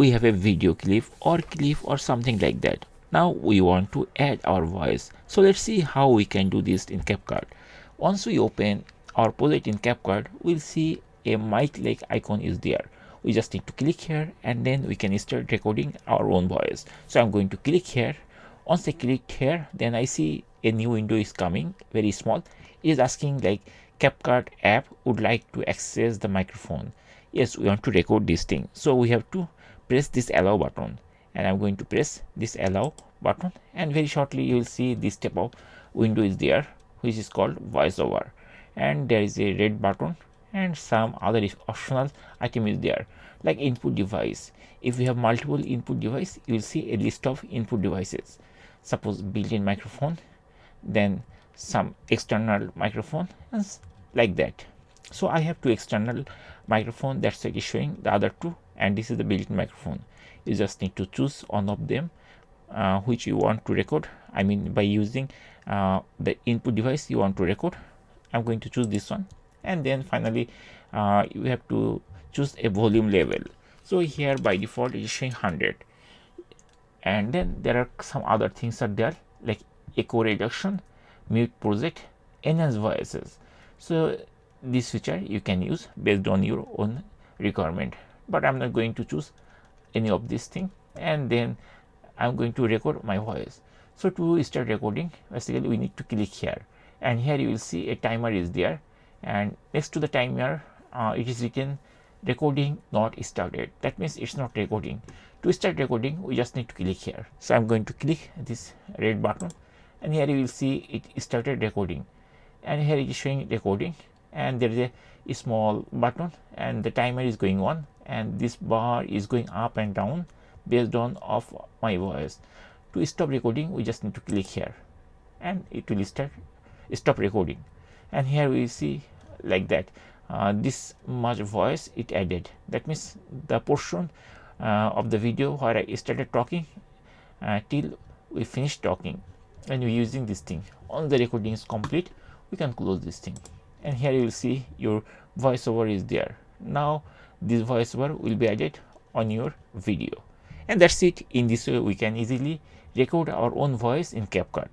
we have a video clip or something like that. Now we want to add our voice. So let's see how we can do this in CapCut. Once we open our project in CapCut, we'll see a mic like icon is there. We just need to click here and then we can start recording our own voice. So I'm going to click here. Once I click here, then I see a new window is coming, very small. It is asking like CapCut app would like to access the microphone. Yes, we want to record this thing. So we have to press this allow button, and I'm going to press this allow button, and very shortly you will see this type of window is there, which is called Voiceover, and there is a red button and some other optional item is there like input device. If you have multiple input device, you will see a list of input devices, suppose built-in microphone, then some external microphone, and like that. So I have two external microphone, that's why it is showing the other two, and this is the built-in microphone. You just need to choose one of them which you want to record. I mean, by using the input device you want to record. I'm going to choose this one, and then finally you have to choose a volume level. So here by default it is showing 100, and then there are some other things are there like echo reduction, mute project, enhance voices. So this feature you can use based on your own requirement, but I'm not going to choose any of these things, and then I'm going to record my voice. So to start recording, basically we need to click here, and here you will see a timer is there, and next to the timer it is written recording not started. That means it's not recording. To start recording, we just need to click here. So I'm going to click this red button, and here you will see it started recording, and here it is showing recording, and there is a small button and the timer is going on, and this bar is going up and down based on of my voice. To stop recording, we just need to click here and it will stop recording, and here we see like that this much voice it added. That means the portion of the video where I started talking till we finished talking, and we're using this thing. Once the recording is complete, we can close this thing, and here you will see your voiceover is there. Now this voiceover will be added on your video, and that's it. In this way we can easily record our own voice in CapCut.